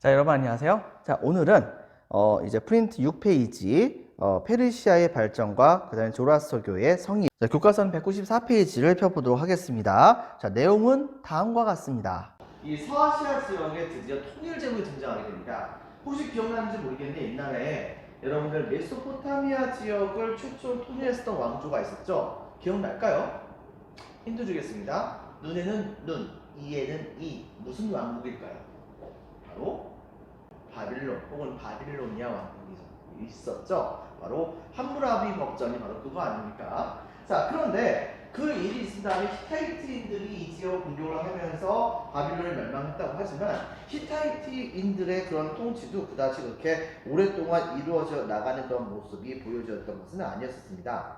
자, 여러분 안녕하세요. 자, 오늘은 이제 프린트 6페이지 페르시아의 발전과 그다음에 조라스터교의 성립, 자, 교과선 194페이지를 펴보도록 하겠습니다. 자, 내용은 다음과 같습니다. 이 서아시아 지역에 드디어 통일 제국이 등장하게 됩니다. 혹시 기억나는지 모르겠는데 옛날에 여러분들 메소포타미아 지역을 최초로 통일했었던 왕조가 있었죠? 기억날까요? 힌트 주겠습니다. 눈에는 눈, 이에는 이. 무슨 왕국일까요? 바로 바빌론 혹은 바빌로니아 왕국이 있었죠. 바로 함무라비 법전이 바로 그거 아닙니까? 자, 그런데 그 일이 있은 다음에 히타이트인들이 이 지역을 공격을 하면서 바빌론이 멸망했다고 하지만 히타이트인들의 그런 통치도 그다지 그렇게 오랫동안 이루어져 나가는 그런 모습이 보여졌던 것은 아니었습니다.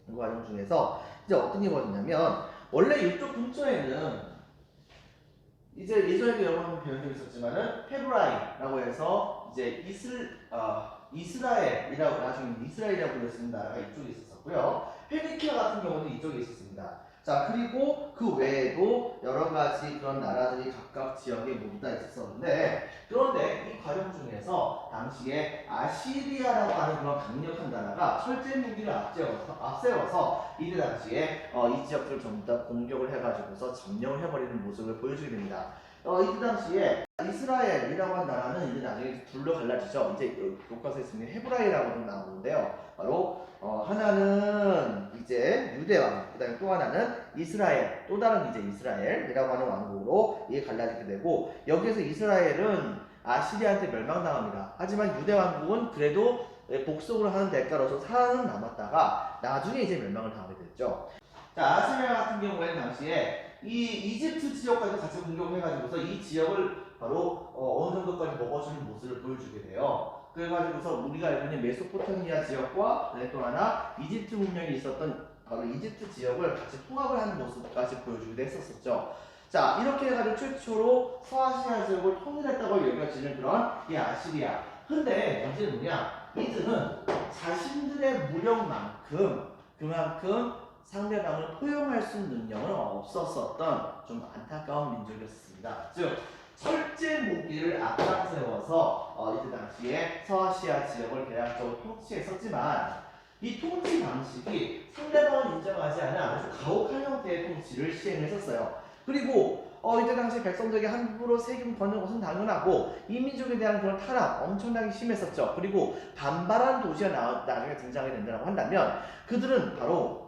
그 과정 중에서 이제 어떤 게 벌어졌냐면 원래 이쪽 근처에는 이제 예전에도 여러 번 배운 적이 있었지만은 헤브라이라고 해서 이제 이스라엘이라고 나중에 이스라엘이라고 불렸는 나라가 이쪽에 있었고요. 페니키아 같은 경우는 이쪽에 있었습니다. 자, 그리고 그 외에도 여러 가지 그런 나라들이 각각 지역에 모두 다 있었는데, 그런데 이 과정 중에서 당시에 아시리아라고 하는 그런 강력한 나라가 철제 무기를 앞세워서 이때 당시에 이 지역들을 전부 다 공격을 해가지고서 점령을 해버리는 모습을 보여주게 됩니다. 이때 당시에 이스라엘이라고 한 나라는 이제 나중에 둘로 갈라지죠. 이제 교과서에 있으면 헤브라이라고도 나오는데요. 바로 하나는 이제 유대왕, 그 다음에 또 하나는 이스라엘, 또 다른 이제 이스라엘이라고 하는 왕국으로 이게 갈라지게 되고, 여기에서 이스라엘은 아시리아한테 멸망당합니다. 하지만 유대왕국은 그래도 복속을 하는 대가로서 살아는 남았다가 나중에 이제 멸망을 당하게 됐죠. 자, 아시리아 같은 경우에는 당시에 이 이집트 지역까지 같이 공격을 해가지고서 이 지역을 바로 어느 정도까지 먹어주는 모습을 보여주게 돼요. 그래가지고서 우리가 알고 있는 메소포타미아 지역과 또 하나 이집트 문명이 있었던 바로 이집트 지역을 같이 통합을 하는 모습까지 보여주기도 했었죠. 자, 이렇게 해가지고 최초로 서아시아 지역을 통일했다고 여겨지는 그런 이 아시리아. 근데 문제는 뭐냐? 이들은 자신들의 무력만큼 그만큼 상대방을 포용할 수 있는 능력은 없었었던 좀 안타까운 민족이었습니다. 즉 철제 무기를 앞장세워서 이때 당시에 서아시아 지역을 대략적으로 통치했었지만 이 통치 방식이 상대방을 인정하지 않은 아주 가혹한 형태의 통치를 시행했었어요. 그리고 이때 당시 백성들에게 함부로 세금 거는 것은 당연하고 이 민족에 대한 그런 탄압 엄청나게 심했었죠. 그리고 반발한 도시가 나중에 등장하게 된다고 한다면 그들은 바로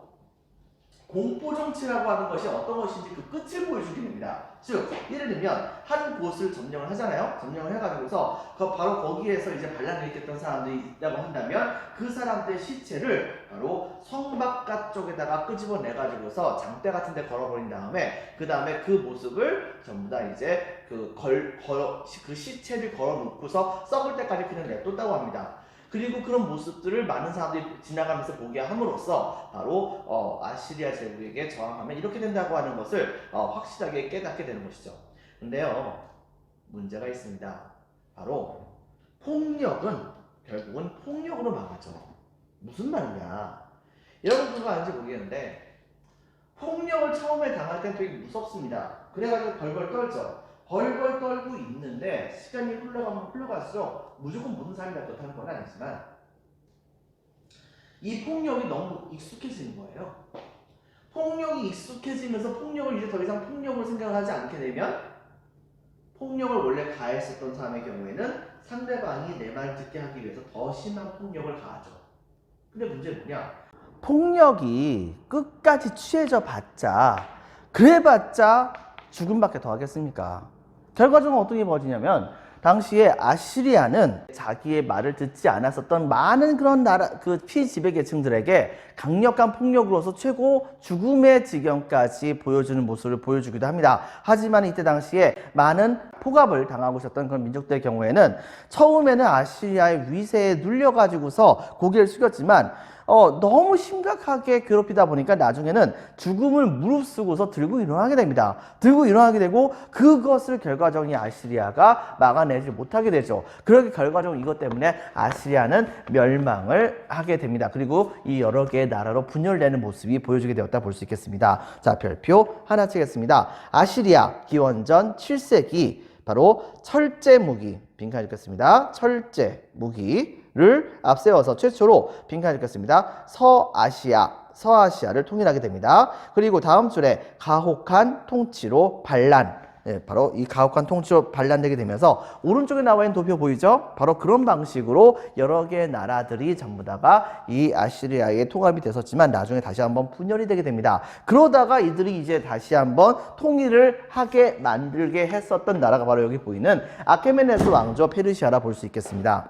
공포정치라고 하는 것이 어떤 것인지 그 끝을 보여주게 됩니다. 즉, 예를 들면 한 곳을 점령을 하잖아요. 점령을 해가지고서 바로 거기에서 이제 반란을 일으켰던 사람들이 있다고 한다면 그 사람들의 시체를 바로 성 바깥 쪽에다가 끄집어내가지고서 장대 같은 데 걸어버린 다음에 그 다음에 그 모습을 전부 다 이제 그 시체를 걸어놓고서 썩을 때까지 그냥 냅뒀다고 합니다. 그리고 그런 모습들을 많은 사람들이 지나가면서 보게 함으로써 바로 아시리아 제국에게 저항하면 이렇게 된다고 하는 것을 확실하게 깨닫게 되는 것이죠. 근데요, 문제가 있습니다. 바로 폭력은 결국은 폭력으로 망하죠. 무슨 말이냐? 여러분 그거 아는지 모르겠는데 폭력을 처음에 당할 땐 되게 무섭습니다. 그래가지고 벌벌 떨죠. 벌벌 떨고 있는데 시간이 흘러가면 흘러갈수록 무조건 모든 사람이 다 그렇다는 건 아니지만 이 폭력이 너무 익숙해지는 거예요. 폭력이 익숙해지면서 폭력을 이제 더 이상 폭력을 생각하지 않게 되면 폭력을 원래 가했었던 사람의 경우에는 상대방이 내 말 듣게 하기 위해서 더 심한 폭력을 가하죠. 근데 문제는 뭐냐? 폭력이 끝까지 취해져 봤자 그래봤자 죽음밖에 더 하겠습니까? 결과적으로 어떤 게 벌어지냐면 당시에 아시리아는 자기의 말을 듣지 않았었던 많은 그런 나라 그 피지배 계층들에게 강력한 폭력으로서 최고 죽음의 지경까지 보여주는 모습을 보여주기도 합니다. 하지만 이때 당시에 많은 포갑을 당하고 있었던 그런 민족들의 경우에는 처음에는 아시리아의 위세에 눌려가지고서 고개를 숙였지만 너무 심각하게 괴롭히다 보니까 나중에는 죽음을 무릅쓰고서 들고 일어나게 됩니다. 들고 일어나게 되고 그것을 결과적으로 아시리아가 막아내지 못하게 되죠. 그렇게 결과적으로 이것 때문에 아시리아는 멸망을 하게 됩니다. 그리고 이 여러 개의 나라로 분열되는 모습이 보여지게 되었다 볼 수 있겠습니다. 자, 별표 하나 치겠습니다. 아시리아 기원전 7세기 바로 철제 무기, 빈칸 읽겠습니다. 철제 무기를 앞세워서 최초로 빈칸 읽겠습니다. 서아시아를 통일하게 됩니다. 그리고 다음 줄에 가혹한 통치로 반란, 바로 이 가혹한 통치로 반란되게 되면서 오른쪽에 나와 있는 도표 보이죠? 바로 그런 방식으로 여러 개의 나라들이 전부 다가 이 아시리아에 통합이 됐었지만 나중에 다시 한번 분열이 되게 됩니다. 그러다가 이들이 이제 다시 한번 통일을 하게 만들게 했었던 나라가 바로 여기 보이는 아케메네스 왕조 페르시아라 볼 수 있겠습니다.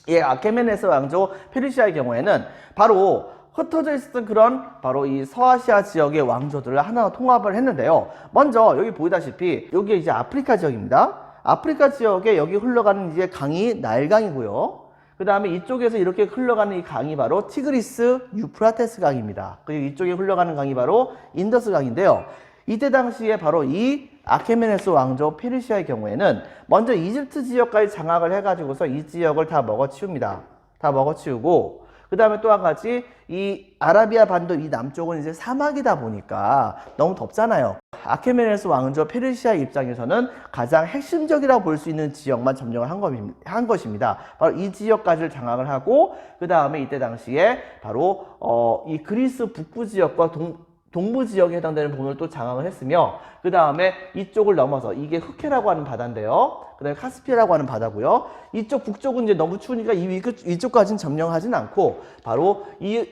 이 아케메네스 왕조 페르시아의 경우에는 바로 흩어져 있었던 그런 바로 이 서아시아 지역의 왕조들을 하나 통합을 했는데요. 먼저 여기 보이다시피 여기 이제 아프리카 지역입니다. 아프리카 지역에 여기 흘러가는 이제 강이 나일강이고요. 그 다음에 이쪽에서 이렇게 흘러가는 이 강이 바로 티그리스 유프라테스 강입니다. 그리고 이쪽에 흘러가는 강이 바로 인더스 강인데요. 이때 당시에 바로 이 아케메네스 왕조 페르시아의 경우에는 먼저 이집트 지역까지 장악을 해가지고서 이 지역을 다 먹어치웁니다. 다 먹어치우고 그 다음에 또 한 가지 이 아라비아 반도 이 남쪽은 이제 사막이다 보니까 너무 덥잖아요. 아케메네스 왕조 페르시아 입장에서는 가장 핵심적이라고 볼 수 있는 지역만 점령을 한 것입니다. 바로 이 지역까지를 장악을 하고 그 다음에 이때 당시에 바로 이 그리스 북부 지역과 동부 지역에 해당되는 부분을 또 장악을 했으며 그 다음에 이쪽을 넘어서 이게 흑해라고 하는 바다인데요. 그 다음에 카스피라고 하는 바다고요. 이쪽 북쪽은 이제 너무 추우니까 이쪽까지는 점령하진 않고 바로 이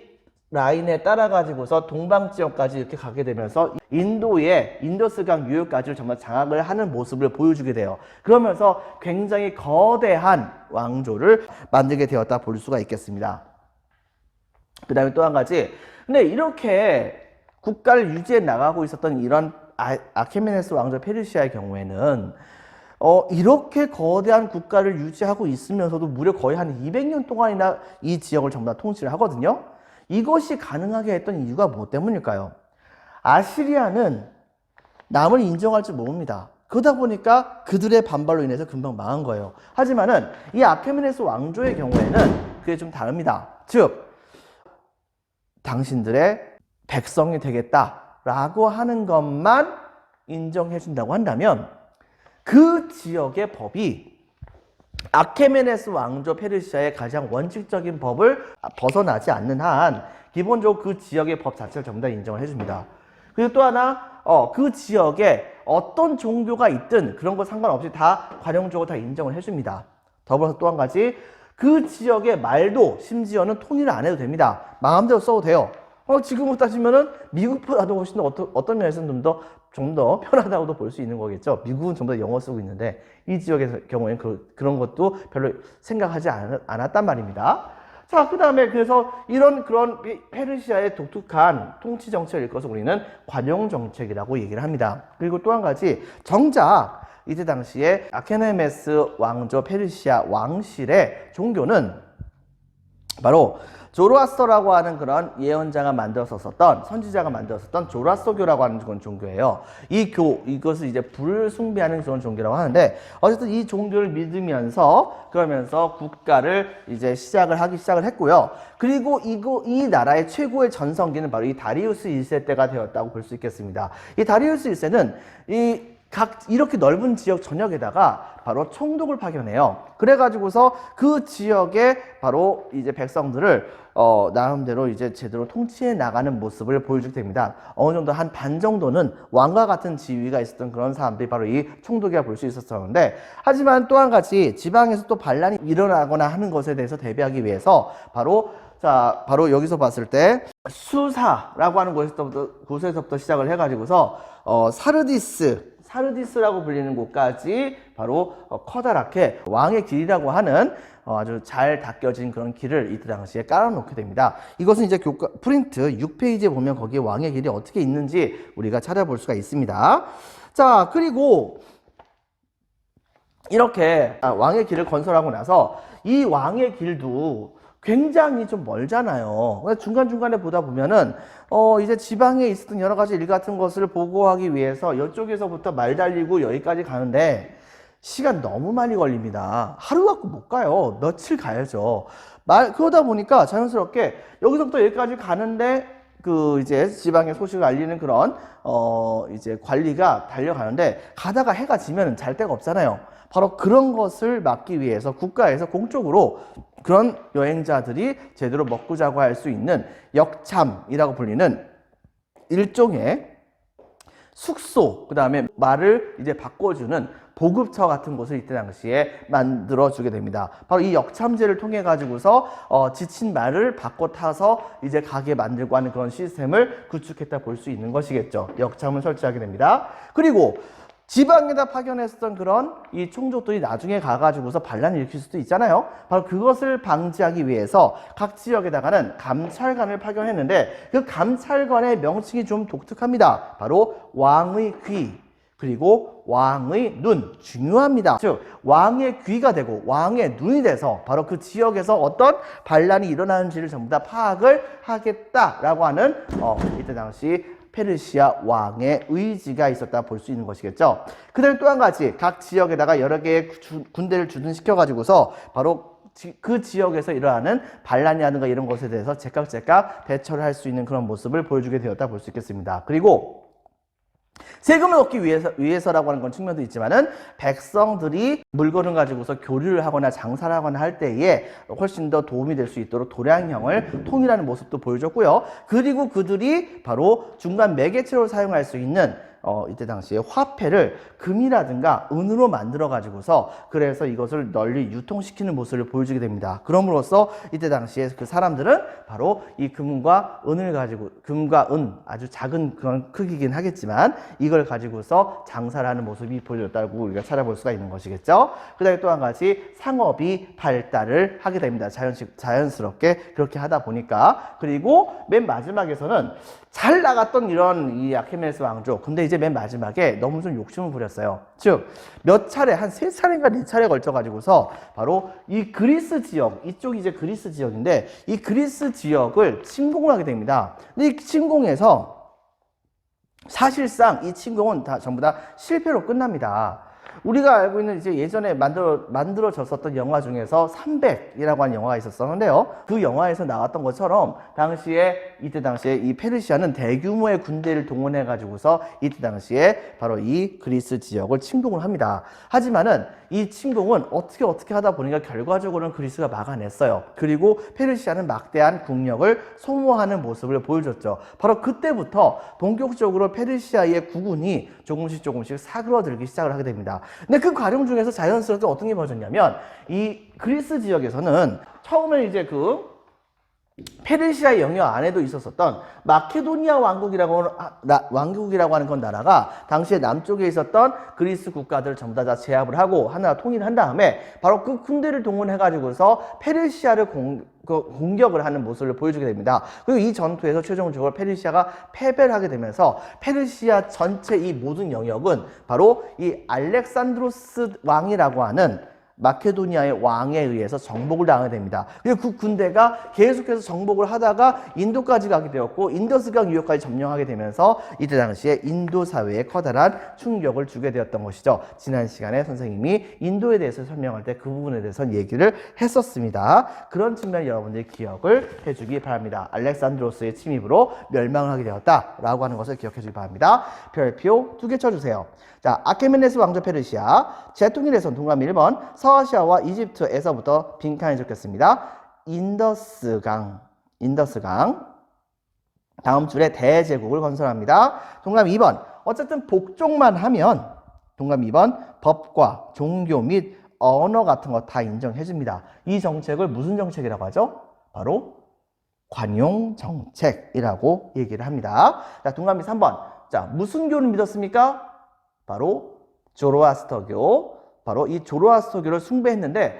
라인에 따라 가지고서 동방 지역까지 이렇게 가게 되면서 인도의 인더스강 유역까지를 정말 장악을 하는 모습을 보여주게 돼요. 그러면서 굉장히 거대한 왕조를 만들게 되었다 볼 수가 있겠습니다. 그 다음에 또 한 가지, 근데 이렇게 국가를 유지해 나가고 있었던 이런 아케메네스 왕조 페르시아의 경우에는 이렇게 거대한 국가를 유지하고 있으면서도 무려 거의 한 200년 동안이나 이 지역을 전부 다 통치를 하거든요. 이것이 가능하게 했던 이유가 뭐 때문일까요? 아시리아는 남을 인정할 줄 모릅니다. 그러다 보니까 그들의 반발로 인해서 금방 망한 거예요. 하지만은 이 아케메네스 왕조의 경우에는 그게 좀 다릅니다. 즉, 당신들의 백성이 되겠다라고 하는 것만 인정해 준다고 한다면 그 지역의 법이 아케메네스 왕조 페르시아의 가장 원칙적인 법을 벗어나지 않는 한 기본적으로 그 지역의 법 자체를 전부 다 인정을 해줍니다. 그리고 또 하나 그 지역에 어떤 종교가 있든 그런 거 상관없이 다 관용적으로 다 인정을 해줍니다. 더불어서 또 한 가지, 그 지역의 말도 심지어는 통일을 안 해도 됩니다. 마음대로 써도 돼요. 지금부터 따지면은 미국보다도 훨씬 더 어떤 면에서는 좀 더 편하다고도 볼 수 있는 거겠죠. 미국은 전부 다 영어 쓰고 있는데 이 지역의 경우에는 그런 것도 별로 생각하지 않았단 말입니다. 자, 그 다음에 그래서 그런 페르시아의 독특한 통치 정책을 일컬어서 우리는 관용 정책이라고 얘기를 합니다. 그리고 또 한 가지, 정작 이때 당시에 아케메네스 왕조 페르시아 왕실의 종교는 바로 조로아스터라고 하는 그런 예언자가 선지자가 만들었었던 조로아스터교라고 하는 그런 종교예요. 이것을 이제 불을 숭배하는 그런 종교라고 하는데, 어쨌든 이 종교를 믿으면서 그러면서 국가를 이제 시작을 했고요. 그리고 이 나라의 최고의 전성기는 바로 이 다리우스 1세 때가 되었다고 볼 수 있겠습니다. 이 다리우스 1세는 이렇게 넓은 지역 전역에다가 바로 총독을 파견해요. 그래가지고서 그 지역에 바로 이제 백성들을 나름대로 이제 제대로 통치해 나가는 모습을 보여주게 됩니다. 어느 정도 한 반 정도는 왕과 같은 지위가 있었던 그런 사람들이 바로 이 총독이라 볼 수 있었는데, 하지만 또 한 가지 지방에서 또 반란이 일어나거나 하는 것에 대해서 대비하기 위해서 바로 여기서 봤을 때 수사라고 하는 곳에서부터 시작을 해가지고서 사르디스라고 불리는 곳까지 바로 커다랗게 왕의 길이라고 하는 아주 잘 닦여진 그런 길을 이때 당시에 깔아놓게 됩니다. 이것은 이제 프린트 6페이지에 보면 거기에 왕의 길이 어떻게 있는지 우리가 찾아볼 수가 있습니다. 자, 그리고 이렇게 왕의 길을 건설하고 나서 이 왕의 길도 굉장히 좀 멀잖아요. 중간중간에 보다 보면은 이제 지방에 있었던 여러 가지 일 같은 것을 보고하기 위해서 이쪽에서부터 말 달리고 여기까지 가는데 시간 너무 많이 걸립니다. 하루 갖고 못 가요. 며칠 가야죠. 그러다 보니까 자연스럽게 여기서부터 여기까지 가는데 그 이제 지방의 소식을 알리는 그런 이제 관리가 달려가는데 가다가 해가 지면 잘 데가 없잖아요. 바로 그런 것을 막기 위해서 국가에서 공적으로 그런 여행자들이 제대로 먹고 자고 할 수 있는 역참이라고 불리는 일종의 숙소, 그 다음에 말을 이제 바꿔주는 보급처 같은 곳을 이때 당시에 만들어주게 됩니다. 바로 이 역참제를 통해 가지고서 지친 말을 바꿔 타서 이제 가게 만들고 하는 그런 시스템을 구축했다 볼 수 있는 것이겠죠. 역참을 설치하게 됩니다. 그리고 지방에다 파견했었던 그런 이 총족들이 나중에 가가지고서 반란을 일으킬 수도 있잖아요. 바로 그것을 방지하기 위해서 각 지역에다가는 감찰관을 파견했는데 그 감찰관의 명칭이 좀 독특합니다. 바로 왕의 귀 그리고 왕의 눈, 중요합니다. 즉 왕의 귀가 되고 왕의 눈이 돼서 바로 그 지역에서 어떤 반란이 일어나는지를 전부 다 파악을 하겠다라고 하는 이때 당시 페르시아 왕의 의지가 있었다 볼 수 있는 것이겠죠. 그 다음에 또 한 가지 각 지역에다가 여러 개의 군대를 주둔시켜 가지고서 바로 그 지역에서 일어나는 반란이라든가 이런 것에 대해서 제깍제깍 대처를 할 수 있는 그런 모습을 보여주게 되었다 볼 수 있겠습니다. 그리고 세금을 얻기 위해서라고 하는 건 측면도 있지만은 백성들이 물건을 가지고서 교류를 하거나 장사를 하거나 할 때에 훨씬 더 도움이 될 수 있도록 도량형을 통일하는 모습도 보여줬고요. 그리고 그들이 바로 중간 매개체로 사용할 수 있는 이때 당시에 화폐를 금이라든가 은으로 만들어 가지고서 그래서 이것을 널리 유통시키는 모습을 보여주게 됩니다. 그럼으로써 이때 당시에 그 사람들은 바로 이 금과 은을 가지고 금과 은 아주 작은 그런 크기긴 하겠지만 이걸 가지고서 장사를 하는 모습이 보여졌다고 우리가 찾아볼 수가 있는 것이겠죠. 그 다음에 또 한 가지 상업이 발달을 하게 됩니다. 자연스럽게 그렇게 하다 보니까. 그리고 맨 마지막에서는 잘 나갔던 이런 이 아케메네스 왕조. 근데 이제 맨 마지막에 너무 좀 욕심을 부렸어요. 즉, 몇 차례, 한 3차례인가 4차례 걸쳐가지고서 바로 이 그리스 지역, 이쪽이 이제 그리스 지역인데 이 그리스 지역을 침공을 하게 됩니다. 근데 이 침공에서 사실상 이 침공은 다 전부 다 실패로 끝납니다. 우리가 알고 있는 이제 예전에 만들어졌었던 영화 중에서 300이라고 하는 영화가 있었었는데요. 그 영화에서 나왔던 것처럼 이때 당시에 이 페르시아는 대규모의 군대를 동원해 가지고서 이때 당시에 바로 이 그리스 지역을 침공을 합니다. 하지만은 이 침공은 어떻게 하다 보니까 결과적으로는 그리스가 막아냈어요. 그리고 페르시아는 막대한 국력을 소모하는 모습을 보여줬죠. 바로 그때부터 본격적으로 페르시아의 국군이 조금씩 사그러들기 시작을 하게 됩니다. 근데 그 과정 중에서 자연스럽게 어떤 게 벌어졌냐면 이 그리스 지역에서는 처음에 이제 그 페르시아 영역 안에도 있었었던 마케도니아 왕국이라고 하는 건 나라가 당시에 남쪽에 있었던 그리스 국가들을 전부 다 제압을 하고 하나 통일한 다음에 바로 그 군대를 동원해 가지고서 페르시아를 공격을 하는 모습을 보여주게 됩니다. 그리고 이 전투에서 최종적으로 페르시아가 패배를 하게 되면서 페르시아 전체 이 모든 영역은 바로 이 알렉산드로스 왕이라고 하는 마케도니아의 왕에 의해서 정복을 당하게 됩니다. 그리고 그 군대가 계속해서 정복을 하다가 인도까지 가게 되었고 인더스강 유역까지 점령하게 되면서 이때 당시에 인도 사회에 커다란 충격을 주게 되었던 것이죠. 지난 시간에 선생님이 인도에 대해서 설명할 때 그 부분에 대해서 얘기를 했었습니다. 그런 측면 여러분들이 기억을 해주기 바랍니다. 알렉산드로스의 침입으로 멸망을 하게 되었다라고 하는 것을 기억해 주기 바랍니다. 별표 2개 쳐주세요. 자, 아케메네스 왕조 페르시아, 제통일에선 동남 1번, 서아시아와 이집트에서부터 빈칸에 적혔습니다. 인더스강. 다음 줄에 대제국을 건설합니다. 동남 2번, 어쨌든 복종만 하면 동남 2번, 법과 종교 및 언어 같은 거 다 인정해줍니다. 이 정책을 무슨 정책이라고 하죠? 바로 관용 정책이라고 얘기를 합니다. 자, 동남이 3번. 자, 무슨 교를 믿었습니까? 바로 조로아스터교. 바로 이 조로아스터교를 숭배했는데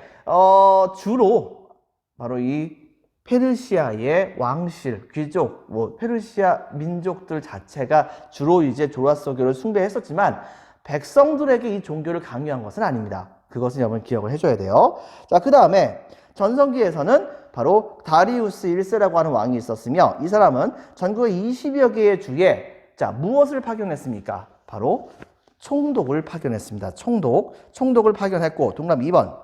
주로 바로 이 페르시아의 왕실, 귀족, 페르시아 민족들 자체가 주로 이제 조로아스터교를 숭배했었지만 백성들에게 이 종교를 강요한 것은 아닙니다. 그것은 여러분 기억을 해줘야 돼요. 자, 그 다음에 전성기에서는 바로 다리우스 1세라고 하는 왕이 있었으며 이 사람은 전국의 20여 개의 주에 자, 무엇을 파견했습니까? 바로 총독을 파견했습니다. 총독을 파견했고 동남 2번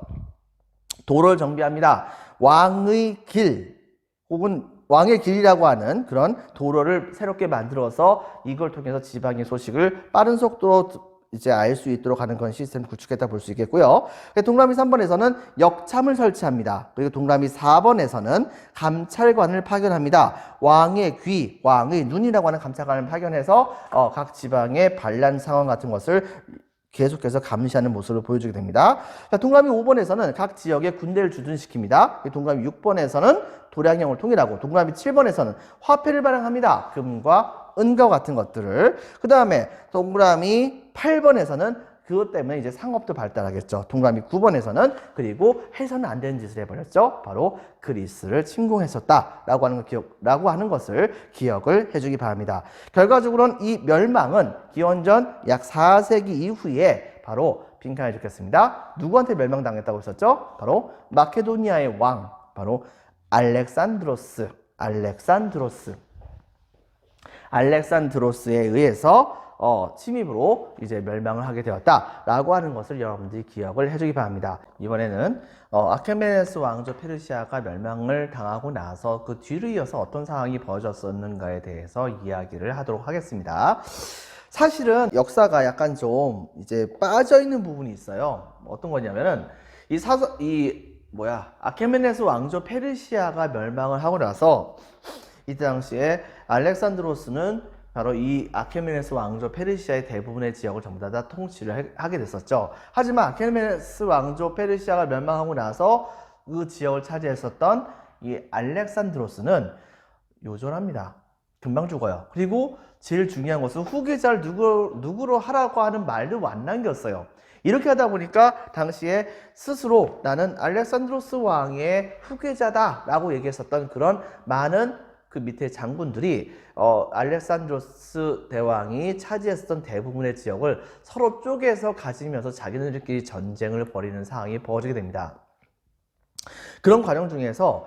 도를 정비합니다. 왕의 길 혹은 왕의 길이라고 하는 그런 도로를 새롭게 만들어서 이걸 통해서 지방의 소식을 빠른 속도로 이제 알 수 있도록 하는 그런 시스템을 구축했다 볼 수 있겠고요. 동그라미 3번에서는 역참을 설치합니다. 그리고 동그라미 4번에서는 감찰관을 파견합니다. 왕의 귀, 왕의 눈이라고 하는 감찰관을 파견해서 각 지방의 반란 상황 같은 것을 계속해서 감시하는 모습을 보여주게 됩니다. 자, 동그라미 5번에서는 각 지역에 군대를 주둔시킵니다. 동그라미 6번에서는 도량령을 통일하고, 동그라미 7번에서는 화폐를 발행합니다. 금과 은과 같은 것들을. 그 다음에 동그라미 8번에서는 그것 때문에 이제 상업도 발달하겠죠. 동그라미 9번에서는 그리고 해서는 안 되는 짓을 해버렸죠. 바로 그리스를 침공했었다라고 하는 것을 기억을 해주기 바랍니다. 결과적으로는 이 멸망은 기원전 약 4세기 이후에 바로 빈칸에 적혔습니다. 누구한테 멸망당했다고 했었죠? 바로 마케도니아의 왕, 바로 알렉산드로스에 의해서 침입으로 이제 멸망을 하게 되었다라고 하는 것을 여러분들이 기억을 해주기 바랍니다. 이번에는 아케메네스 왕조 페르시아가 멸망을 당하고 나서 그 뒤를 이어서 어떤 상황이 벌어졌었는가에 대해서 이야기를 하도록 하겠습니다. 사실은 역사가 약간 좀 이제 빠져 있는 부분이 있어요. 어떤 거냐면은 아케메네스 왕조 페르시아가 멸망을 하고 나서 이때 당시에 알렉산드로스는 바로 이 아케메네스 왕조 페르시아의 대부분의 지역을 전부 다 통치를 하게 됐었죠. 하지만 아케메네스 왕조 페르시아가 멸망하고 나서 그 지역을 차지했었던 이 알렉산드로스는 요절합니다. 금방 죽어요. 그리고 제일 중요한 것은 후계자를 누구로 하라고 하는 말도 안 남겼어요. 이렇게 하다 보니까 당시에 스스로 나는 알렉산드로스 왕의 후계자다라고 얘기했었던 그런 많은 그 밑에 장군들이 알렉산드로스 대왕이 차지했었던 대부분의 지역을 서로 쪼개서 가지면서 자기네들끼리 전쟁을 벌이는 상황이 벌어지게 됩니다. 그런 과정 중에서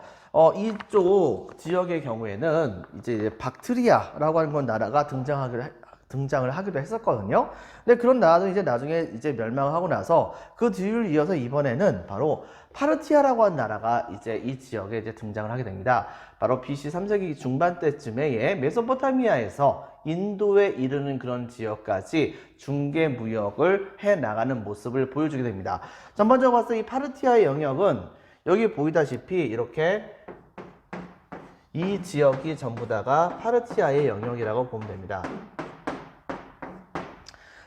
이쪽 지역의 경우에는 이제 박트리아라고 하는 건 나라가 등장을 하기도 했었거든요. 근데 그런 나라도 이제 나중에 이제 멸망을 하고 나서 그 뒤를 이어서 이번에는 바로 파르티아라고 하는 나라가 이제 이 지역에 이제 등장을 하게 됩니다. 바로 BC 3세기 중반 때쯤에 메소포타미아에서 인도에 이르는 그런 지역까지 중개 무역을 해 나가는 모습을 보여주게 됩니다. 전반적으로 봤을 때 이 파르티아의 영역은 여기 보이다시피 이렇게 이 지역이 전부 다가 파르티아의 영역이라고 보면 됩니다.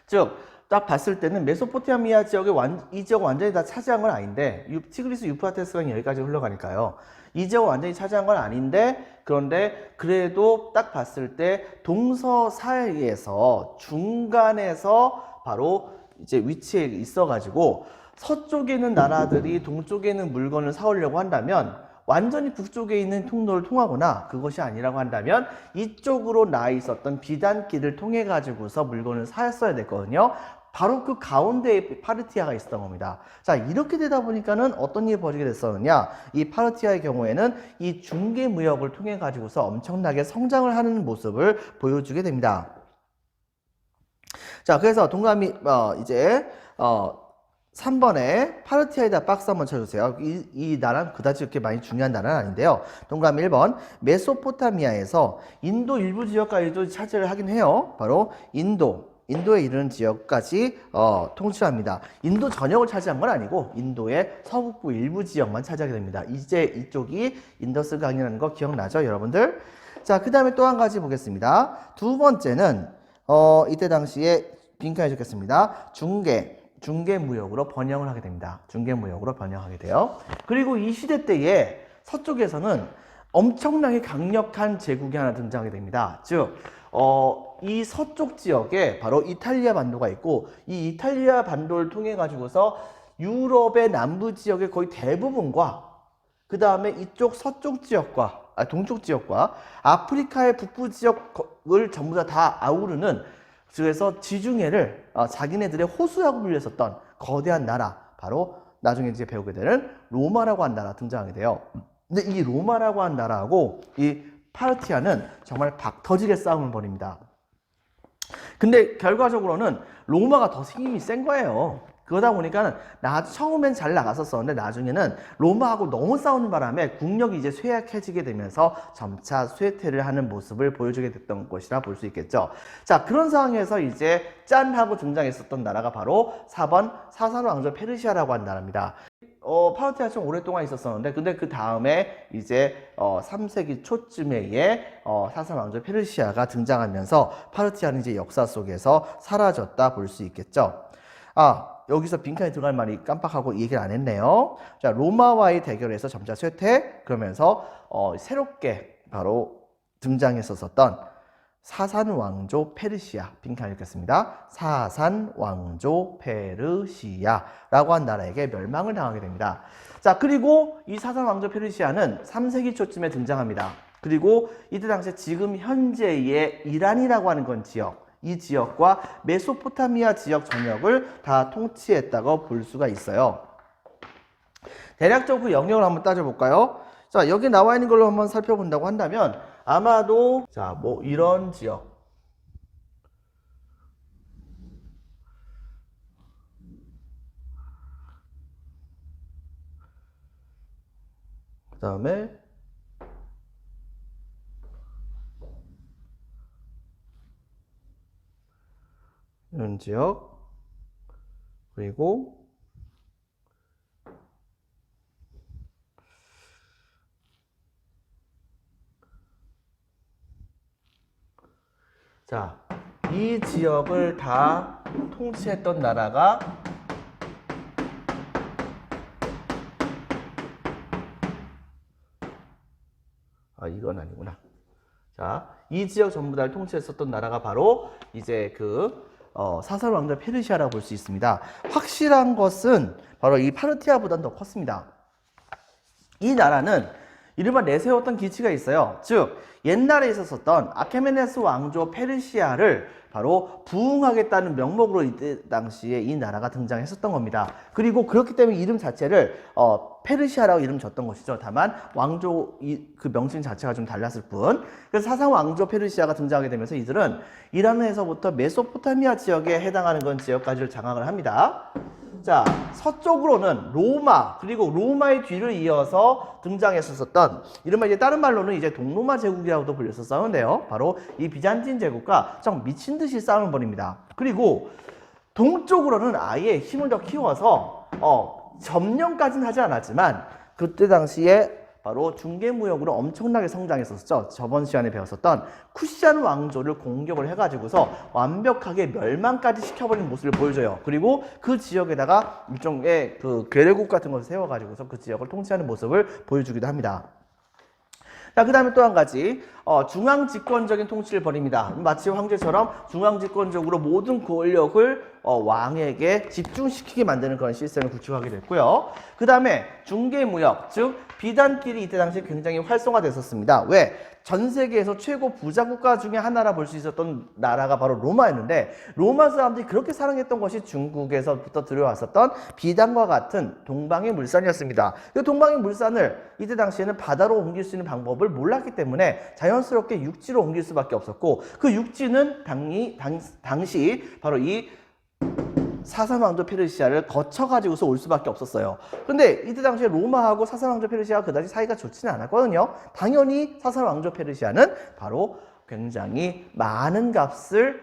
즉, 딱 봤을 때는 메소포타미아 지역의 이 지역을 완전히 다 차지한 건 아닌데, 티그리스 유프라테스강이 여기까지 흘러가니까요. 이 지역을 완전히 차지한 건 아닌데, 그런데 그래도 딱 봤을 때 동서 사이에서 중간에서 바로 이제 위치에 있어가지고 서쪽에 있는 나라들이 동쪽에 있는 물건을 사오려고 한다면 완전히 북쪽에 있는 통로를 통하거나 그것이 아니라고 한다면 이쪽으로 나 있었던 비단길을 통해 가지고서 물건을 사왔어야 됐거든요. 바로 그 가운데에 파르티아가 있었던 겁니다. 자, 이렇게 되다 보니까는 어떤 일이 벌어지게 됐었느냐? 이 파르티아의 경우에는 이 중개 무역을 통해 가지고서 엄청나게 성장을 하는 모습을 보여주게 됩니다. 자, 그래서 동그라미 3번에 파르티아에다 박스 한번 쳐주세요. 이 나라는 그다지 그렇게 많이 중요한 나라는 아닌데요. 동그라미 1번 메소포타미아에서 인도 일부 지역까지도 차지를 하긴 해요. 바로 인도에 이르는 지역까지 통치합니다. 인도 전역을 차지한 건 아니고 인도의 서북부 일부 지역만 차지하게 됩니다. 이제 이쪽이 인더스 강이라는 거 기억나죠, 여러분들? 자, 그 다음에 또 한 가지 보겠습니다. 두 번째는 이때 당시에 빈칸에 적혔습니다. 중개 무역으로 번영을 하게 됩니다. 중개 무역으로 번영하게 돼요. 그리고 이 시대 때에 서쪽에서는 엄청나게 강력한 제국이 하나 등장하게 됩니다. 즉, 이 서쪽 지역에 바로 이탈리아 반도가 있고 이 이탈리아 반도를 통해 가지고서 유럽의 남부 지역의 거의 대부분과 그 다음에 이쪽 서쪽 지역과 동쪽 지역과 아프리카의 북부 지역을 전부 다 아우르는, 그래서 지중해를 자기네들의 호수라고 불렸었던 거대한 나라, 바로 나중에 이제 배우게 되는 로마라고 한 나라 등장하게 돼요. 근데 이 로마라고 한 나라하고 이 파르티아는 정말 박터지게 싸움을 벌입니다. 근데 결과적으로는 로마가 더 힘이 센 거예요. 그러다 보니까는 처음엔 잘 나갔었었는데 나중에는 로마하고 너무 싸우는 바람에 국력이 이제 쇠약해지게 되면서 점차 쇠퇴를 하는 모습을 보여주게 됐던 것이라 볼 수 있겠죠. 자, 그런 상황에서 이제 짠 하고 등장했었던 나라가 바로 4번 사산 왕조 페르시아라고 하는 나라입니다. 파르티아가 좀 오랫동안 있었었는데 근데 그 다음에 이제 3세기 초쯤에 사산 왕조 페르시아가 등장하면서 파르티아는 이제 역사 속에서 사라졌다 볼 수 있겠죠. 여기서 빈칸에 들어갈 말이 깜빡하고 얘기를 안 했네요. 자, 로마와의 대결에서 점차 쇠퇴, 그러면서 새롭게 바로 등장했었던 사산 왕조 페르시아, 빈칸 읽겠습니다. 사산 왕조 페르시아라고 한 나라에게 멸망을 당하게 됩니다. 자, 그리고 이 사산 왕조 페르시아는 3세기 초쯤에 등장합니다. 그리고 이때 당시에 지금 현재의 이란이라고 하는 건 지역, 이 지역과 메소포타미아 지역 전역을 다 통치했다고 볼 수가 있어요. 대략적으로 영역을 한번 따져볼까요? 자, 여기 나와 있는 걸로 한번 살펴본다고 한다면 아마도 자, 뭐 이런 지역, 그 다음에 이런 지역, 그리고 자, 이 지역을 다 통치했던 나라가 이건 아니구나. 자, 이 지역 전부 다를 통치했었던 나라가 바로 이제 사산 왕조 페르시아라고 볼 수 있습니다. 확실한 것은 바로 이 파르티아보다는 더 컸습니다. 이 나라는 이른바 내세웠던 기치가 있어요. 즉 옛날에 있었었던 아케메네스 왕조 페르시아를 바로 부흥하겠다는 명목으로 이때 당시에 이 나라가 등장했었던 겁니다. 그리고 그렇기 때문에 이름 자체를 페르시아라고 이름 졌던 것이죠. 다만 왕조 그 명칭 자체가 좀 달랐을 뿐. 그래서 사상 왕조 페르시아가 등장하게 되면서 이들은 이란에서부터 메소포타미아 지역에 해당하는 그런 지역까지를 장악을 합니다. 자, 서쪽으로는 로마, 그리고 로마의 뒤를 이어서 등장했었던 이른바 이제 다른 말로는 이제 동로마 제국이라고도 불렸었는데요. 바로 이 비잔틴 제국과 정 미친 듯이 싸움을 벌입니다. 그리고 동쪽으로는 아예 힘을 더 키워서 점령까지는 하지 않았지만 그때 당시에 바로 중개무역으로 엄청나게 성장했었죠. 저번 시간에 배웠었던 쿠시안 왕조를 공격을 해가지고서 완벽하게 멸망까지 시켜버리는 모습을 보여줘요. 그리고 그 지역에다가 일종의 그 괴뢰국 같은 것을 세워가지고서 그 지역을 통치하는 모습을 보여주기도 합니다. 자, 그 다음에 또 한 가지 중앙집권적인 통치를 벌입니다. 마치 황제처럼 중앙집권적으로 모든 권력을 왕에게 집중시키게 만드는 그런 시스템을 구축하게 됐고요. 그 다음에 중개무역, 즉 비단길이 이때 당시에 굉장히 활성화됐었습니다. 왜? 전 세계에서 최고 부자 국가 중에 하나라 볼 수 있었던 나라가 바로 로마였는데 로마 사람들이 그렇게 사랑했던 것이 중국에서부터 들어왔었던 비단과 같은 동방의 물산이었습니다. 이 동방의 물산을 이때 당시에는 바다로 옮길 수 있는 방법을 몰랐기 때문에 자연스럽게 육지로 옮길 수밖에 없었고 그 육지는 당시 바로 이 사산 왕조 페르시아를 거쳐가지고서 올 수밖에 없었어요. 근데 이때 당시에 로마하고 사산 왕조 페르시아가 그다지 사이가 좋지는 않았거든요. 당연히 사산 왕조 페르시아는 바로 굉장히 많은 값을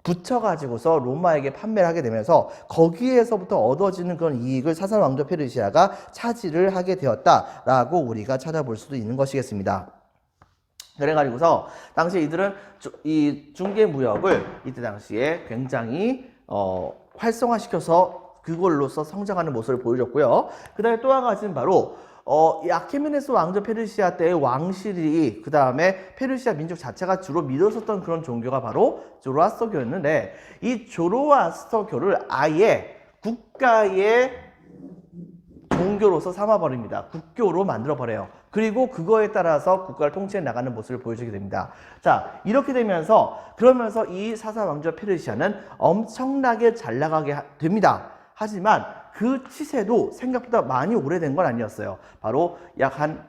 붙여가지고서 로마에게 판매를 하게 되면서 거기에서부터 얻어지는 그런 이익을 사산 왕조 페르시아가 차지를 하게 되었다라고 우리가 찾아볼 수도 있는 것이겠습니다. 그래가지고서 당시 이들은 이 중개무역을 이때 당시에 굉장히 활성화시켜서 그걸로서 성장하는 모습을 보여줬고요. 그 다음에 또 한 가지는 바로 이 아케메네스 왕조 페르시아 때의 왕실이 그 다음에 페르시아 민족 자체가 주로 믿었었던 그런 종교가 바로 조로아스터교였는데 이 조로아스터교를 아예 국가의 종교로서 삼아버립니다. 국교로 만들어버려요. 그리고 그거에 따라서 국가를 통치해 나가는 모습을 보여주게 됩니다. 자, 이렇게 되면서 그러면서 이 사산 왕조 페르시아는 엄청나게 잘 나가게 됩니다. 하지만 그 치세도 생각보다 많이 오래된 건 아니었어요. 바로 약 한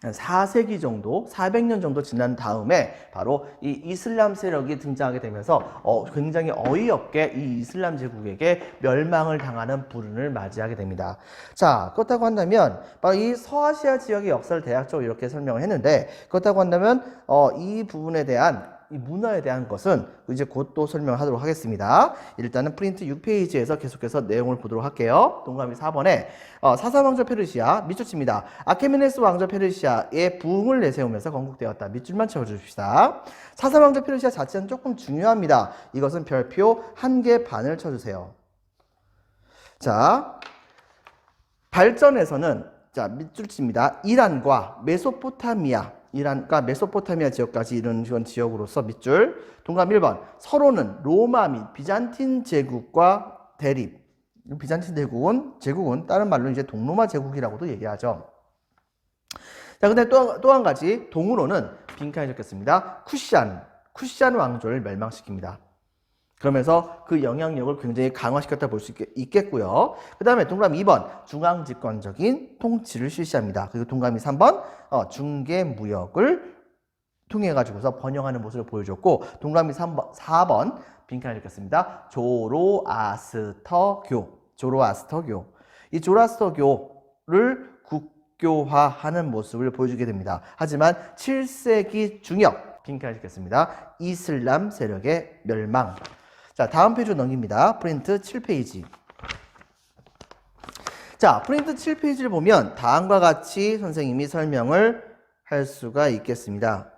한 4세기 정도, 400년 정도 지난 다음에 바로 이 이슬람 세력이 등장하게 되면서 굉장히 어이없게 이 이슬람 제국에게 멸망을 당하는 불운을 맞이하게 됩니다. 자, 그렇다고 한다면 바로 이 서아시아 지역의 역사를 대략적으로 이렇게 설명을 했는데, 그렇다고 한다면 이 부분에 대한 이 문화에 대한 것은 이제 곧 또 설명하도록 하겠습니다. 일단은 프린트 6페이지에서 계속해서 내용을 보도록 할게요. 동그라미 4번에 사사 왕조 페르시아 밑줄칩니다. 아케메네스 왕조 페르시아의 부흥을 내세우면서 건국되었다. 밑줄만 쳐줍시다. 사사 왕조 페르시아 자체는 조금 중요합니다. 이것은 별표 1개 반을 쳐주세요. 자, 발전에서는 자 밑줄칩니다. 이란과 메소포타미아, 이란과 메소포타미아 지역까지 이런 지역으로서 밑줄. 동그라미 1번. 서로는 로마 및 비잔틴 제국과 대립. 비잔틴 제국은 다른 말로 이제 동로마 제국이라고도 얘기하죠. 자, 근데 또 한 가지 동으로는 빈칸에 적겠습니다. 쿠시안 왕조를 멸망시킵니다. 그러면서 그 영향력을 굉장히 강화시켰다 볼 수 있겠고요. 그 다음에 동그라미 2번 중앙집권적인 통치를 실시합니다. 그리고 동그라미 3번 중개무역을 통해 가지고서 번영하는 모습을 보여줬고, 동그라미 4번 빈칸을 읽겠습니다. 조로아스터교. 이 조로아스터교를 국교화하는 모습을 보여주게 됩니다. 하지만 7세기 중엽 빈칸을 읽겠습니다. 이슬람 세력의 멸망. 자, 다음 페이지로 넘깁니다. 프린트 7페이지. 자, 프린트 7페이지를 보면 다음과 같이 선생님이 설명을 할 수가 있겠습니다.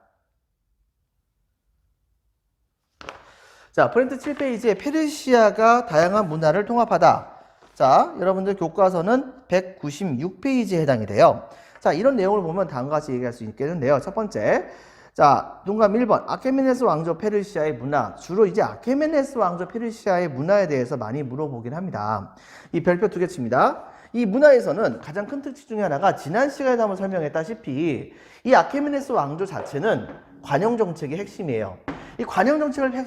자, 프린트 7페이지에 페르시아가 다양한 문화를 통합하다. 자, 여러분들 교과서는 196페이지에 해당이 돼요. 자, 이런 내용을 보면 다음과 같이 얘기할 수 있겠는데요. 첫 번째. 자, 동그라미 1번 아케메네스 왕조 페르시아의 문화. 주로 이제 아케메네스 왕조 페르시아의 문화에 대해서 많이 물어보긴 합니다. 이 별표 2개 칩니다. 이 문화에서는 가장 큰 특징 중에 하나가 지난 시간에 한번 설명했다시피 이 아케메네스 왕조 자체는 관영 정책의 핵심이에요. 이 관영 정책을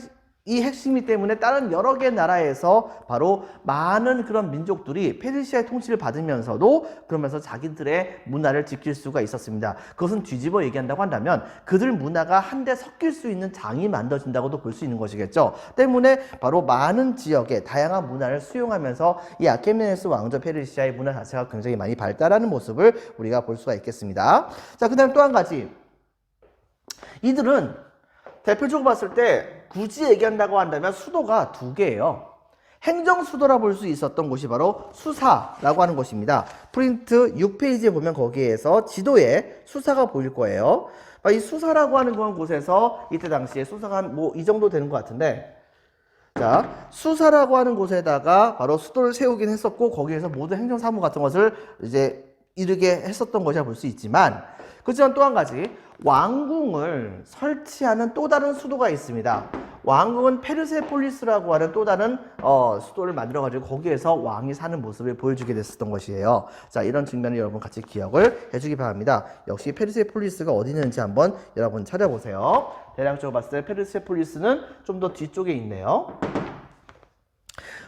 이 핵심이 때문에 다른 여러 개 나라에서 바로 많은 그런 민족들이 페르시아의 통치를 받으면서도 그러면서 자기들의 문화를 지킬 수가 있었습니다. 그것은 뒤집어 얘기한다고 한다면 그들 문화가 한데 섞일 수 있는 장이 만들어진다고도 볼 수 있는 것이겠죠. 때문에 바로 많은 지역의 다양한 문화를 수용하면서 이 아케메네스 왕조 페르시아의 문화 자체가 굉장히 많이 발달하는 모습을 우리가 볼 수가 있겠습니다. 자, 그 다음 또 한 가지. 이들은 대표적으로 봤을 때 굳이 얘기한다고 한다면 수도가 2개예요. 행정수도라 볼 수 있었던 곳이 바로 수사라고 하는 곳입니다. 프린트 6페이지에 보면 거기에서 지도에 수사가 보일 거예요. 이 수사라고 하는 곳에서 이때 당시에 수사가 뭐 이 정도 되는 것 같은데, 자, 수사라고 하는 곳에다가 바로 수도를 세우긴 했었고 거기에서 모든 행정사무 같은 것을 이제 이르게 했었던 것이라 볼 수 있지만, 그렇지만 또 한 가지 왕궁을 설치하는 또 다른 수도가 있습니다. 왕궁은 페르세폴리스라고 하는 또 다른 수도를 만들어가지고 거기에서 왕이 사는 모습을 보여주게 됐었던 것이에요. 자, 이런 측면을 여러분 같이 기억을 해주기 바랍니다. 역시 페르세폴리스가 어디 있는지 한번 여러분 찾아보세요. 대략적으로 봤을 때 페르세폴리스는 좀 더 뒤쪽에 있네요.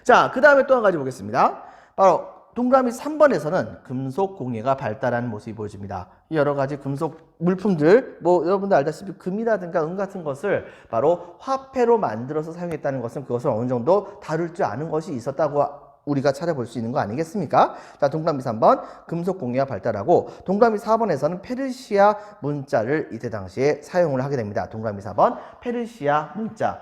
자, 그 다음에 또 한 가지 보겠습니다. 바로 동그라미 3번에서는 금속 공예가 발달하는 모습이 보여집니다. 여러 가지 금속 물품들, 뭐 여러분들 알다시피 금이라든가 은 같은 것을 바로 화폐로 만들어서 사용했다는 것은 그것을 어느 정도 다룰 줄 아는 것이 있었다고 우리가 찾아볼 수 있는 거 아니겠습니까? 자, 동그라미 3번 금속 공예가 발달하고, 동그라미 4번에서는 페르시아 문자를 이때 당시에 사용을 하게 됩니다. 동그라미 4번 페르시아 문자.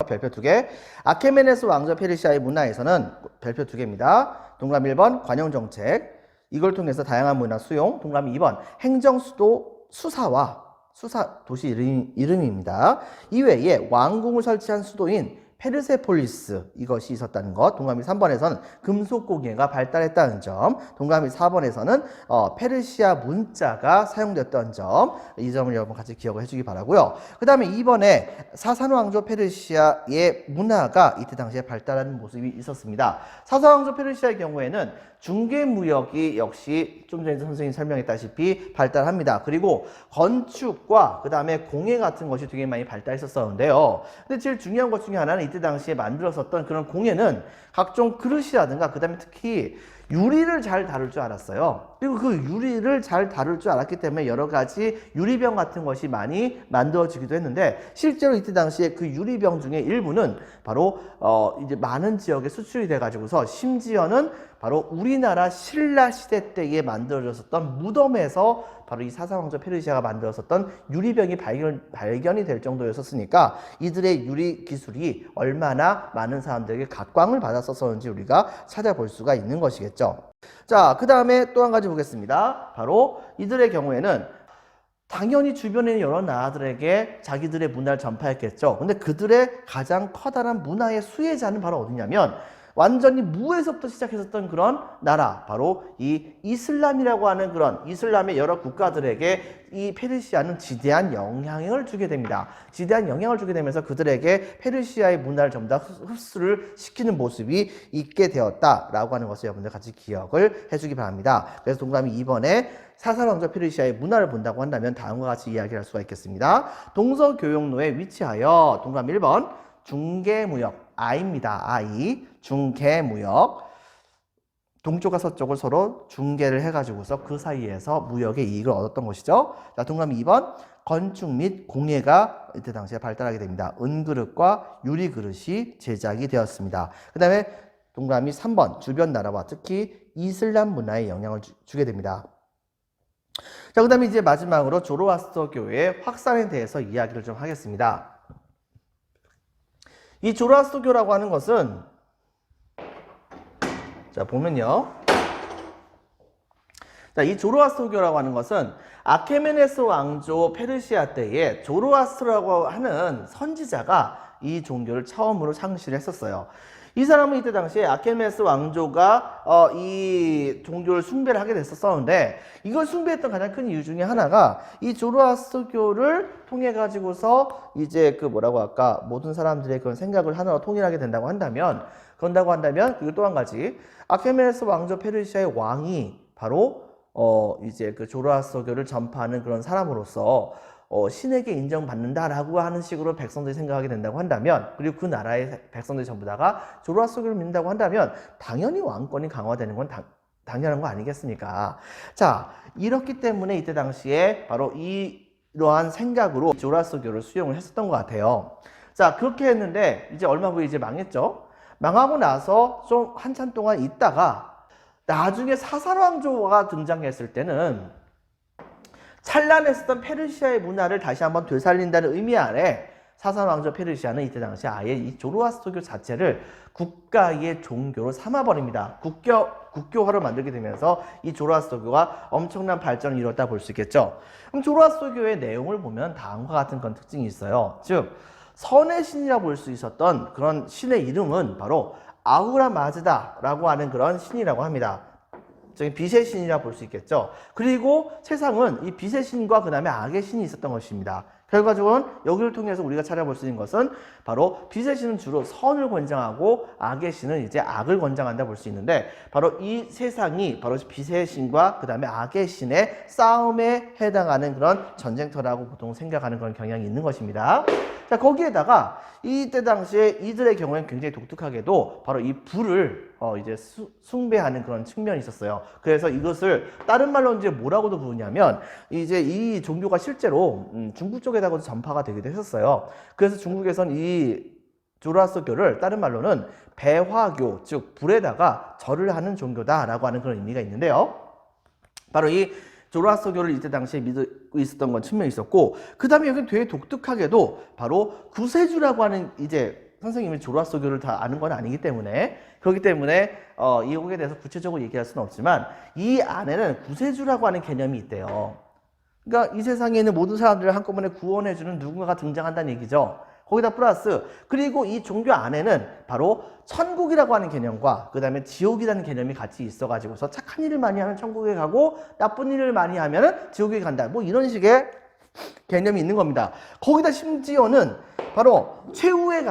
별표 2개. 아케메네스 왕조 페르시아의 문화에서는 별표 2개입니다. 동그라미 1번 관영정책, 이걸 통해서 다양한 문화 수용. 동그라미 2번 행정수도 수사 도시 이름입니다. 이외에 왕궁을 설치한 수도인 페르세폴리스, 이것이 있었다는 것. 동그라미 3번에서는 금속공예가 발달했다는 점. 동그라미 4번에서는 페르시아 문자가 사용됐던 점. 이 점을 여러분 같이 기억을 해주기 바라고요. 그 다음에 2번에 사산왕조 페르시아의 문화가 이때 당시에 발달하는 모습이 있었습니다. 사산왕조 페르시아의 경우에는 중개무역이 역시 좀 전에 선생님이 설명했다시피 발달합니다. 그리고 건축과 그 다음에 공예 같은 것이 되게 많이 발달했었는데요. 근데 제일 중요한 것 중에 하나는 이때 당시에 만들었었던 그런 공예는 각종 그릇이라든가 그 다음에 특히 유리를 잘 다룰 줄 알았어요. 그리고 그 유리를 잘 다룰 줄 알았기 때문에 여러 가지 유리병 같은 것이 많이 만들어지기도 했는데, 실제로 이때 당시에 그 유리병 중에 일부는 바로 이제 많은 지역에 수출이 돼 가지고서 심지어는 바로 우리나라 신라 시대 때에 만들어졌었던 무덤에서 바로 이 사사왕조 페르시아가 만들었었던 유리병이 발견이 될 정도였었으니까 이들의 유리 기술이 얼마나 많은 사람들에게 각광을 받았었는지 우리가 찾아볼 수가 있는 것이겠죠. 자, 그 다음에 또 한 가지 보겠습니다. 바로 이들의 경우에는 당연히 주변에 있는 여러 나라들에게 자기들의 문화를 전파했겠죠. 근데 그들의 가장 커다란 문화의 수혜자는 바로 어디냐면 완전히 무에서부터 시작했었던 그런 나라, 바로 이 이슬람이라고 하는 그런 이슬람의 여러 국가들에게 이 페르시아는 지대한 영향을 주게 됩니다. 지대한 영향을 주게 되면서 그들에게 페르시아의 문화를 전부 다 흡수를 시키는 모습이 있게 되었다라고 하는 것을 여러분들 같이 기억을 해주기 바랍니다. 그래서 동그라미 2번에 사사왕조 페르시아의 문화를 본다고 한다면 다음과 같이 이야기할 수가 있겠습니다. 동서교역로에 위치하여 동그라미 1번 중개무역 I입니다. I 중개무역, 동쪽과 서쪽을 서로 중개를 해가지고서 그 사이에서 무역의 이익을 얻었던 것이죠. 자, 동그라미 2번 건축 및 공예가 이때 당시에 발달하게 됩니다. 은그릇과 유리그릇이 제작이 되었습니다. 그 다음에 동그라미 3번 주변 나라와 특히 이슬람 문화에 영향을 주게 됩니다. 자, 그 다음에 이제 마지막으로 조로아스터교의 확산에 대해서 이야기를 좀 하겠습니다. 이 조로아스터교라고 하는 것은, 자, 보면요. 자, 이 조로아스터교라고 하는 것은 아케메네스 왕조 페르시아 때에 조로아스터라고 하는 선지자가 이 종교를 처음으로 창시를 했었어요. 이 사람은 이때 당시에 아케메네스 왕조가 이 종교를 숭배를 하게 됐었는데, 이걸 숭배했던 가장 큰 이유 중에 하나가 이 조로아스터교를 통해 가지고서 이제 그 뭐라고 할까, 모든 사람들의 그런 생각을 하나로 통일하게 된다고 한다면, 그리고 또 한 가지, 아케메네스 왕조 페르시아의 왕이 바로 이제 그 조로아스터교를 전파하는 그런 사람으로서 신에게 인정받는다라고 하는 식으로 백성들이 생각하게 된다고 한다면, 그리고 그 나라의 백성들이 전부 다가 조로아스터교를 믿는다고 한다면 당연히 왕권이 강화되는 건 당연한 거 아니겠습니까? 자, 이렇기 때문에 이때 당시에 바로 이러한 생각으로 조로아스터교를 수용을 했었던 것 같아요. 자, 그렇게 했는데 이제 얼마 후에 이제 망했죠. 망하고 나서 좀 한참 동안 있다가 나중에 사사왕조가 등장했을 때는 찬란했었던 페르시아의 문화를 다시 한번 되살린다는 의미 아래 사사왕조 페르시아는 이때 당시 아예 이 조로아스터교 자체를 국가의 종교로 삼아버립니다. 국교화를 만들게 되면서 이 조로아스터교가 엄청난 발전을 이뤘다 볼 수 있겠죠. 그럼 조로아스터교의 내용을 보면 다음과 같은 그런 특징이 있어요. 즉, 선의 신이라고 볼 수 있었던 그런 신의 이름은 바로 아후라 마즈다라고 하는 그런 신이라고 합니다. 빛의 신이라 볼 수 있겠죠. 그리고 세상은 이 빛의 신과 그 다음에 악의 신이 있었던 것입니다. 결과적으로는 여기를 통해서 우리가 찾아볼 수 있는 것은 바로 빛의 신은 주로 선을 권장하고 악의 신은 이제 악을 권장한다 볼 수 있는데, 바로 이 세상이 바로 빛의 신과 그 다음에 악의 신의 싸움에 해당하는 그런 전쟁터라고 보통 생각하는 그런 경향이 있는 것입니다. 자, 거기에다가 이때 당시에 이들의 경우에는 굉장히 독특하게도 바로 이 불을 이제 숭배하는 그런 측면이 있었어요. 그래서 이것을 다른 말로 이제 뭐라고도 부르냐면, 이제 이 종교가 실제로 중국 쪽에다가도 전파가 되기도 했었어요. 그래서 중국에선 이 조로아스터교를 다른 말로는 배화교, 즉 불에다가 절을 하는 종교다라고 하는 그런 의미가 있는데요. 바로 이 조로아스터교를 이때 당시에 믿고 있었던 건 측면이 있었고, 그 다음에 여기 되게 독특하게도 바로 구세주라고 하는, 이제 선생님이 조로아스터교를 다 아는 건 아니기 때문에, 그렇기 때문에 이거에 대해서 구체적으로 얘기할 수는 없지만 이 안에는 구세주라고 하는 개념이 있대요. 그러니까 이 세상에 있는 모든 사람들을 한꺼번에 구원해주는 누군가가 등장한다는 얘기죠. 거기다 플러스, 그리고 이 종교 안에는 바로 천국이라고 하는 개념과 그 다음에 지옥이라는 개념이 같이 있어가지고서 착한 일을 많이 하면 천국에 가고 나쁜 일을 많이 하면 지옥에 간다, 뭐 이런 식의 개념이 있는 겁니다. 거기다 심지어는 바로 최후에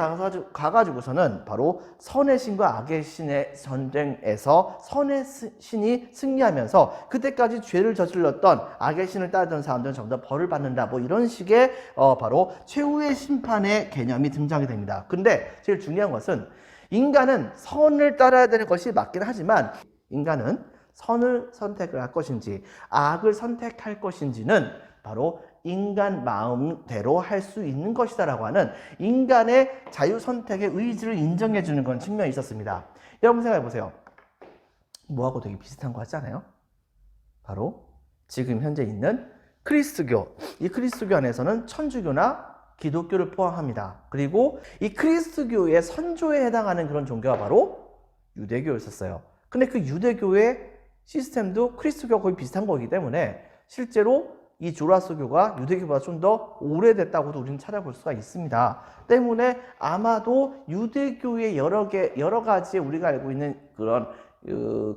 가가지고서는 바로 선의 신과 악의 신의 전쟁에서 선의 신이 승리하면서 그때까지 죄를 저질렀던 악의 신을 따르던 사람들은 전부 다 벌을 받는다, 뭐 이런 식의 바로 최후의 심판의 개념이 등장이 됩니다. 근데 제일 중요한 것은 인간은 선을 따라야 되는 것이 맞긴 하지만 인간은 선을 선택을 할 것인지 악을 선택할 것인지는 바로 인간 마음대로 할 수 있는 것이다 라고 하는 인간의 자유선택의 의지를 인정해 주는 그런 측면이 있었습니다. 여러분 생각해 보세요. 뭐하고 되게 비슷한 거 같지 않아요? 바로 지금 현재 있는 그리스도교. 이 그리스도교 안에서는 천주교나 기독교를 포함합니다. 그리고 이 그리스도교의 선조에 해당하는 그런 종교가 바로 유대교였었어요. 근데 그 유대교의 시스템도 그리스도교와 거의 비슷한 거기 때문에 실제로 이 조라스교가 유대교보다 좀 더 오래됐다고도 우리는 찾아볼 수가 있습니다. 때문에 아마도 유대교의 여러 가지 우리가 알고 있는 그런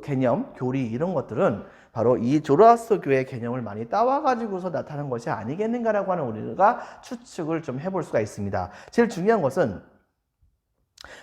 개념, 교리 이런 것들은 바로 이 조라스교의 개념을 많이 따와가지고서 나타난 것이 아니겠는가라고 하는 우리가 추측을 좀 해볼 수가 있습니다. 제일 중요한 것은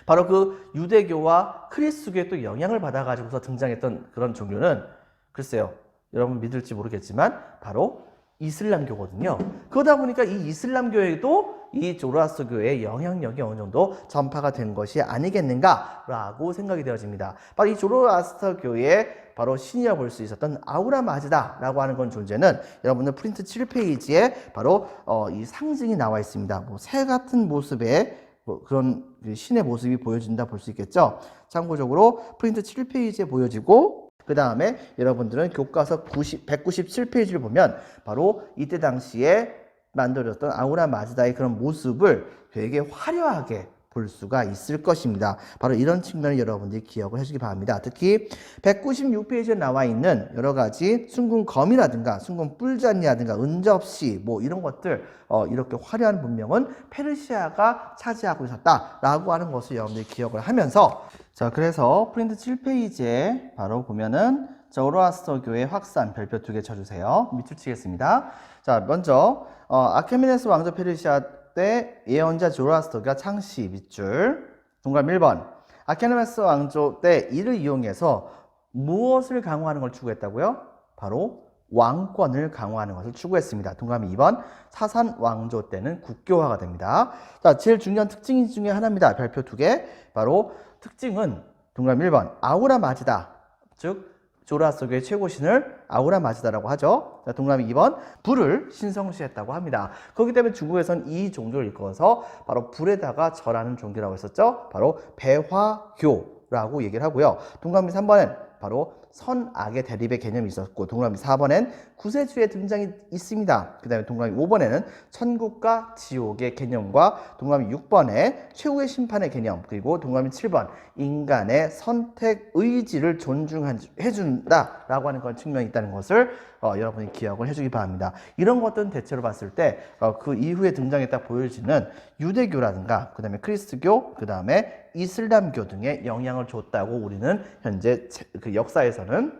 바로 그 유대교와 크리스교에 또 영향을 받아가지고서 등장했던 그런 종교는 글쎄요, 여러분 믿을지 모르겠지만 바로 이슬람교거든요. 그러다 보니까 이 이슬람교에도 이 조로아스터교의 영향력이 어느 정도 전파가 된 것이 아니겠는가라고 생각이 되어집니다. 바로 이 조로아스터교의 바로 신이라 볼 수 있었던 아우라 마즈다라고 하는 건 존재는 여러분들 프린트 7페이지에 바로 이 상징이 나와 있습니다. 뭐 새 같은 모습의 그런 신의 모습이 보여진다 볼 수 있겠죠. 참고적으로 프린트 7페이지에 보여지고 그 다음에 여러분들은 교과서 197페이지를 보면 바로 이때 당시에 만들어졌던 아우라 마즈다의 그런 모습을 되게 화려하게 볼 수가 있을 것입니다. 바로 이런 측면을 여러분들이 기억을 해주기 바랍니다. 특히 196페이지에 나와 있는 여러 가지 순금검이라든가 순금뿔잔이라든가 은접시 뭐 이런 것들 이렇게 화려한 문명은 페르시아가 차지하고 있었다라고 하는 것을 여러분들이 기억을 하면서 자 그래서 프린트 7페이지에 바로 보면은 조로아스터교의 확산 별표 2개 쳐주세요. 밑줄 치겠습니다. 자 먼저 아케메네스 왕조 페르시아 때 예언자 조로아스터가 창시 밑줄 동그라미 1번 아케메네스 왕조 때 이를 이용해서 무엇을 강화하는 걸 추구했다고요? 바로 왕권을 강화하는 것을 추구했습니다. 동그라미 2번 사산 왕조 때는 국교화가 됩니다. 자 제일 중요한 특징 중에 하나입니다. 별표 2개 바로 특징은 동그라미 1번 아우라 마즈다 즉 조로아스터교의 최고신을 아우라 마즈다라고 하죠. 자, 동그라미 2번 불을 신성시했다고 합니다. 그렇기 때문에 중국에서는 이 종교를 일컬어서 바로 불에다가 절하는 종교라고 했었죠. 바로 배화교라고 얘기를 하고요. 동그라미 3번은 바로 선악의 대립의 개념이 있었고 동그라미 4번엔 구세주의 등장이 있습니다. 그 다음에 동그라미 5번에는 천국과 지옥의 개념과 동그라미 6번에 최후의 심판의 개념 그리고 동그라미 7번 인간의 선택 의지를 존중해준다 라고 하는 그런 측면이 있다는 것을 여러분이 기억을 해주기 바랍니다. 이런 것들은 대체로 봤을 때 그 이후에 등장했다 보여지는 유대교라든가 그 다음에 크리스트교 그 다음에 이슬람교 등의 영향을 줬다고 우리는 현재 그 역사에서는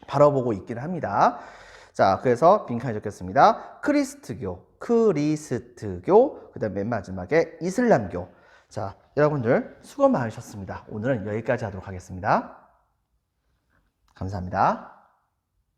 바라보고 있긴 합니다. 자, 그래서 빈칸에 적겠습니다. 크리스트교, 그 다음에 맨 마지막에 이슬람교. 자, 여러분들 수고 많으셨습니다. 오늘은 여기까지 하도록 하겠습니다. 감사합니다.